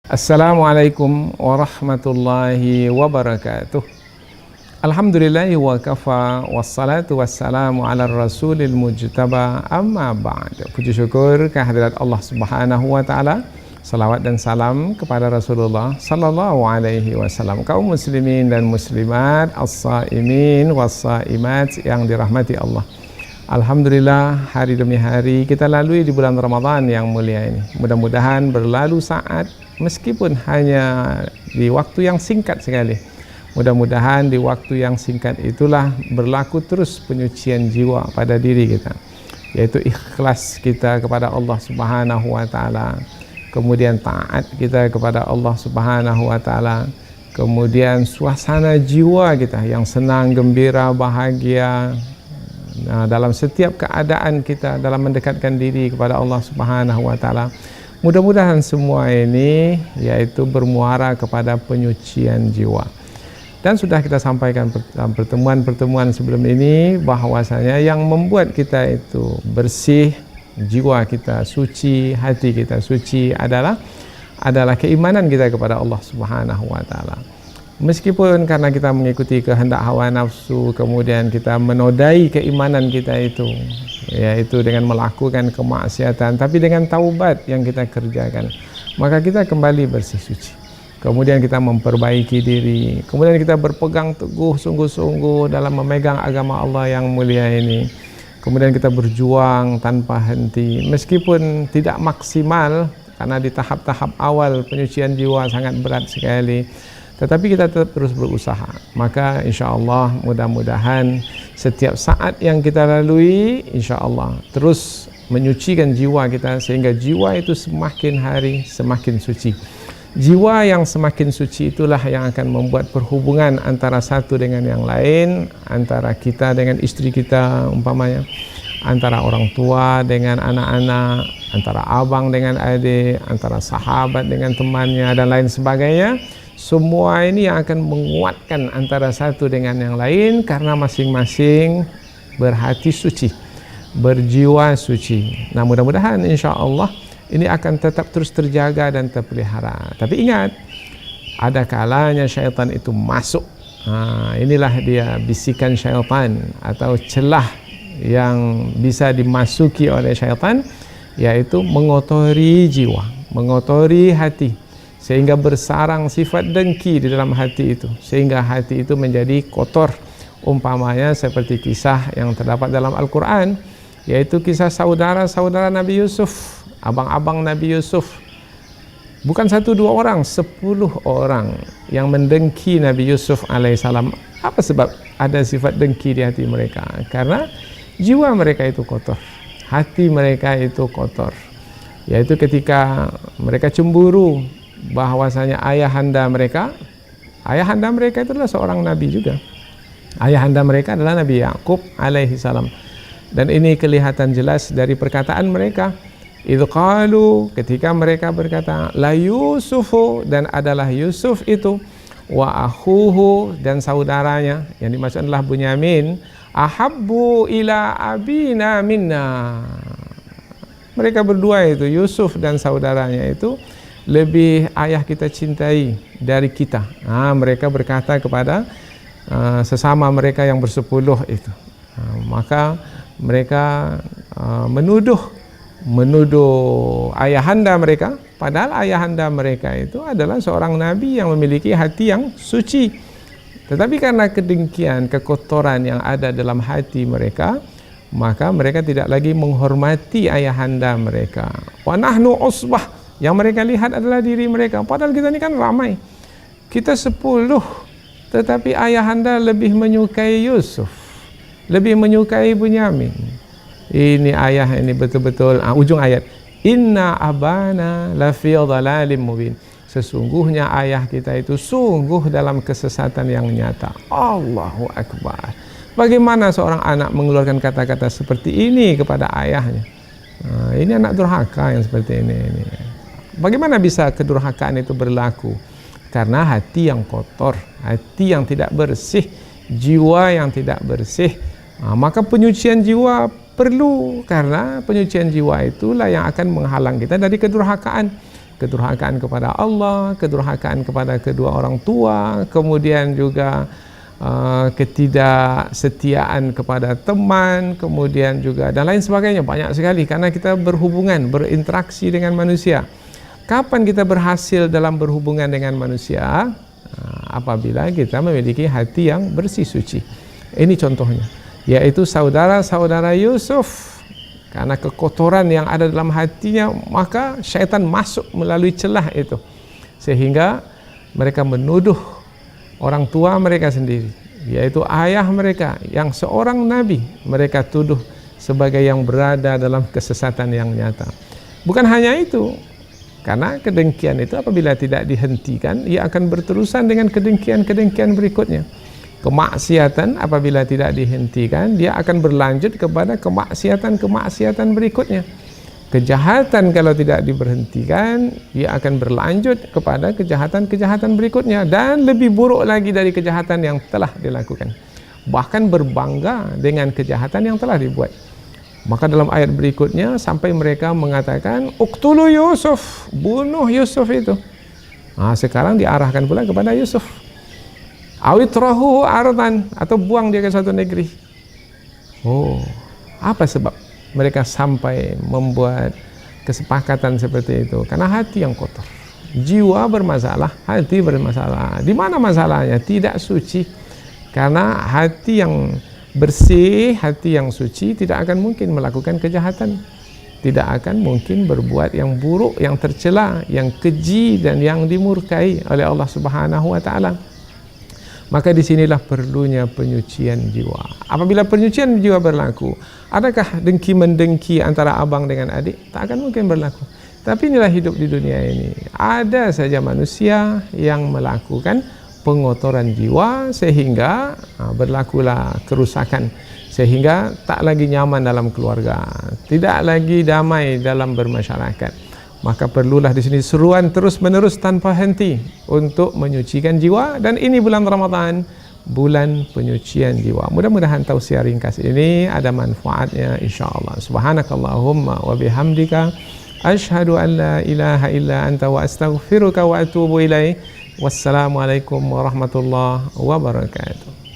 Assalamualaikum warahmatullahi wabarakatuh. Alhamdulillahi wa kafa, wassalatu wassalamu ala rasulil mujtaba, amma ba'd. Puji syukur kehadirat Allah subhanahu wa ta'ala, salawat dan salam kepada Rasulullah sallallahu alaihi wasallam. Kaum muslimin dan muslimat, as-saimin was-saimat yang dirahmati Allah, alhamdulillah, hari demi hari kita lalui di bulan Ramadan yang mulia ini. Mudah-mudahan berlalu saat, meskipun hanya di waktu yang singkat sekali. Mudah-mudahan di waktu yang singkat itulah berlaku terus penyucian jiwa pada diri kita, yaitu ikhlas kita kepada Allah subhanahu wa ta'ala, kemudian taat kita kepada Allah subhanahu wa ta'ala, kemudian suasana jiwa kita yang senang, gembira, bahagia. Nah, dalam setiap keadaan kita dalam mendekatkan diri kepada Allah subhanahu wa ta'ala, mudah-mudahan semua ini yaitu bermuara kepada penyucian jiwa. Dan sudah kita sampaikan dalam pertemuan-pertemuan sebelum ini bahwasanya yang membuat kita itu bersih, jiwa kita suci, hati kita suci adalah keimanan kita kepada Allah subhanahu wa ta'ala. Meskipun karena kita mengikuti kehendak hawa nafsu, kemudian kita menodai keimanan kita itu, yaitu dengan melakukan kemaksiatan, tapi dengan taubat yang kita kerjakan, maka kita kembali bersih suci. Kemudian kita memperbaiki diri, kemudian kita berpegang teguh sungguh-sungguh dalam memegang agama Allah yang mulia ini. Kemudian kita berjuang tanpa henti, meskipun tidak maksimal karena di tahap-tahap awal penyucian jiwa sangat berat sekali, tetapi kita tetap terus berusaha. Maka insya Allah mudah-mudahan setiap saat yang kita lalui insya Allah terus menyucikan jiwa kita, sehingga jiwa itu semakin hari semakin suci. Jiwa yang semakin suci itulah yang akan membuat perhubungan antara satu dengan yang lain, antara kita dengan istri kita umpamanya, antara orang tua dengan anak-anak, antara abang dengan adik, antara sahabat dengan temannya, dan lain sebagainya. Semua ini yang akan menguatkan antara satu dengan yang lain, karena masing-masing berhati suci, berjiwa suci. Nah, mudah-mudahan insya Allah ini akan tetap terus terjaga dan terpelihara. Tapi ingat, ada kalanya syaitan itu masuk. Inilah dia bisikan syaitan atau celah yang bisa dimasuki oleh syaitan, yaitu mengotori jiwa, mengotori hati, sehingga bersarang sifat dengki di dalam hati itu, sehingga hati itu menjadi kotor. Umpamanya seperti kisah yang terdapat dalam Al-Quran, yaitu kisah saudara-saudara Nabi Yusuf, abang-abang Nabi Yusuf. Bukan 1-2 orang, 10 orang yang mendengki Nabi Yusuf alaihissalam. Apa sebab ada sifat dengki di hati mereka? Karena jiwa mereka itu kotor, hati mereka itu kotor, yaitu ketika mereka cemburu bahwasanya ayahanda mereka itu adalah seorang nabi juga. Ayahanda mereka adalah Nabi Yakub alaihissalam. Dan ini kelihatan jelas dari perkataan mereka. Idz qalu, ketika mereka berkata, la Yusufu, dan adalah Yusuf itu, wa akhuhu, dan saudaranya yang dimaksud adalah Bunyamin, ahabbu ila abina minna. Mereka berdua itu, Yusuf dan saudaranya itu, lebih ayah kita cintai dari kita. Mereka berkata kepada sesama mereka yang bersepuluh itu. Maka mereka menuduh ayahanda mereka, padahal ayahanda mereka itu adalah seorang nabi yang memiliki hati yang suci. Tetapi karena kedengkian, kekotoran yang ada dalam hati mereka, maka mereka tidak lagi menghormati ayahanda mereka. Wa nahnu usbah, yang mereka lihat adalah diri mereka, padahal kita ini kan ramai, kita 10, tetapi ayahanda lebih menyukai Yusuf, lebih menyukai Bunyamin. Ini ayah ini betul-betul ujung ayat, inna abana lafi dhalalim mubin, sesungguhnya ayah kita itu sungguh dalam kesesatan yang nyata. Allahu Akbar. Bagaimana seorang anak mengeluarkan kata-kata seperti ini kepada ayahnya? Ini anak durhaka yang seperti ini. Bagaimana bisa kedurhakaan itu berlaku? Karena hati yang kotor, hati yang tidak bersih, jiwa yang tidak bersih. Maka penyucian jiwa perlu, karena penyucian jiwa itulah yang akan menghalang kita dari kedurhakaan. kedurhakaan kepada Allah, kedurhakaan kepada kedua orang tua, kemudian juga ketidaksetiaan kepada teman, kemudian juga dan lain sebagainya, banyak sekali. Karena kita berhubungan, berinteraksi dengan manusia. Kapan kita berhasil dalam berhubungan dengan manusia? Apabila kita memiliki hati yang bersih suci. Ini contohnya, yaitu saudara-saudara Yusuf. Karena kekotoran yang ada dalam hatinya, maka syaitan masuk melalui celah itu, sehingga mereka menuduh orang tua mereka sendiri, yaitu ayah mereka yang seorang nabi, mereka tuduh sebagai yang berada dalam kesesatan yang nyata. Bukan hanya itu, karena kedengkian itu apabila tidak dihentikan, ia akan berterusan dengan kedengkian-kedengkian berikutnya. Kemaksiatan apabila tidak dihentikan, dia akan berlanjut kepada kemaksiatan berikutnya. Kejahatan kalau tidak diberhentikan, dia akan berlanjut kepada kejahatan berikutnya, dan lebih buruk lagi dari kejahatan yang telah dilakukan, bahkan berbangga dengan kejahatan yang telah dibuat. Maka dalam ayat berikutnya sampai mereka mengatakan, uqtulu Yusuf, bunuh Yusuf itu. Sekarang diarahkan pula kepada Yusuf, awitrahu ardan, atau buang dia ke suatu negeri. Apa sebab mereka sampai membuat kesepakatan seperti itu? Karena hati yang kotor, jiwa bermasalah, hati bermasalah. Di mana masalahnya? Tidak suci. Karena hati yang bersih, hati yang suci tidak akan mungkin melakukan kejahatan, tidak akan mungkin berbuat yang buruk, yang tercela, yang keji, dan yang dimurkai oleh Allah Subhanahu wa Ta'ala. Maka disinilah perlunya penyucian jiwa. Apabila penyucian jiwa berlaku, adakah dengki-mendengki antara abang dengan adik? Tak akan mungkin berlaku. Tapi inilah hidup di dunia ini. Ada saja manusia yang melakukan pengotoran jiwa, sehingga berlakulah kerusakan, sehingga tak lagi nyaman dalam keluarga, tidak lagi damai dalam bermasyarakat. Maka perlulah di sini seruan terus-menerus tanpa henti untuk menyucikan jiwa, dan ini bulan Ramadan, bulan penyucian jiwa. Mudah-mudahan tausiah ringkas ini ada manfaatnya insyaallah. Subhanakallahumma wa bihamdika asyhadu an la ilaha illa anta wa astaghfiruka wa atubu ilaik. Wassalamualaikum warahmatullahi wabarakatuh.